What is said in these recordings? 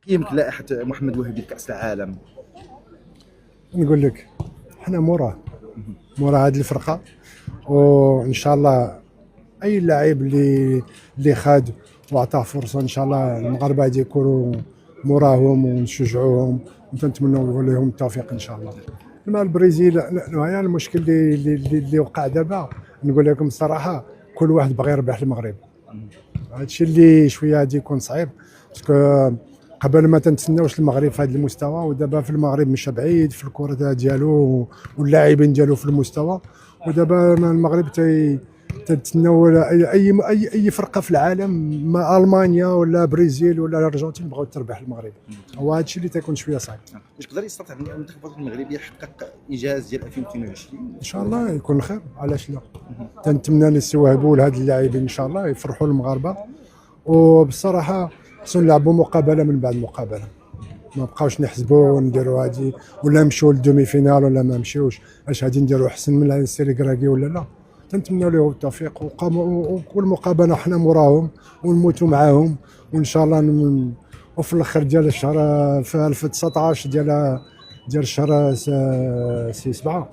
يمكن لائحه محمد وهبي لكاس العالم؟ نقول لك حنا مورا هذه الفرقه، وان شاء الله اي لاعب اللي خاد وعطاه فرصه ان شاء الله المغاربه غادي يكونوا موراهم ونشجعوهم ونتمنوا لهم التوفيق ان شاء الله. مع البرازيل يعني المشكل اللي وقع دابا، نقول لكم الصراحه كل واحد باغي يربح المغرب. هادشي اللي شويه غادي يكون صعيب، باسكو قبل ما تنتسناوش المغرب في هذا المستوى، ودابا في المغرب مشى بعيد في الكره ديالو واللاعبين ديالو في المستوى، ودابا المغرب تتسناو اي فرقه في العالم، ما المانيا ولا برازيل ولا الارجنتين بغاو تربح المغرب. هو هادشي اللي تيكون شويه صعيب. يقدر يستطيع المنتخب الوطني المغربي يحقق انجاز ديال 2022 ان شاء الله يكون الخير، علاش لا. تنتمنى نستوهبوا لهاد اللاعبين ان شاء الله يفرحوا المغاربه، وبصراحه خصنا نلعبوا مقابله من بعد مقابله، ما بقاوش نحسبوا ونديروا هادي ولا نمشيو للدومي فينال ولا ما نمشيوش، اش غادي نديروا احسن من السيريكراكي ولا لا. تنتمنوا لهم التوفيق، وكل مقابله حنا موراهم ونموتوا معاهم، وان شاء الله وفي الاخر ديال الشهر في 2019 ديال الشهر 7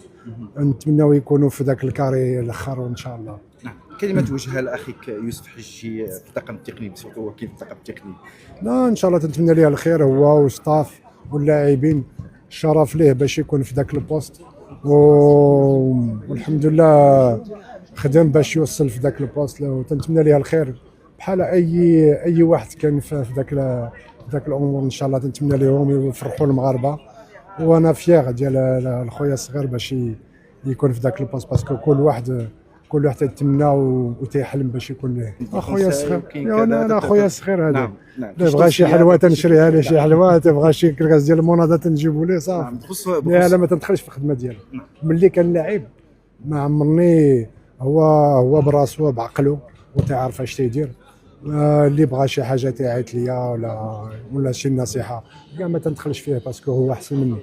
نتمنوا يكونوا في ذاك الكاري الاخر وان شاء الله. نعم. كلمه توجهها لاخيك يوسف حجي في الطاقم التقني بصفته وكيل الطاقم التقني؟ لا ان شاء الله تنتمنى ليه الخير هو وستاف واللاعبين، الشرف ليه باش يكون في ذاك البوست، والحمد لله خدم باش يوصل في ذاك البوست، وتنتمنى ليه الخير بحال اي واحد كان في ذاك الامور. ان شاء الله تنتمنى لهم يفرحوا المغاربه، وانا فيغ ديال الخويا الصغير باش يكون في ذاك البوست، باسكو كل واحد تيتمنى وتيحلم باش يكون له اخويا الصغير. انا اخويا الصغير هذا بغى شي حلوه تنشريها له، شي حلوه تبغى شي كركاس ديال الموناضه تنجيبوا ليه صافي. لا ما تندخلش في الخدمه ديالو. ملي كان لاعب ما عمرني، هو براسو بعقله وتعرف اش تيدير. اللي بغى شي حاجه تيعيط ليا ولا شي نصيحه كاع ما تندخلش فيه، باسكو هو احسن مني.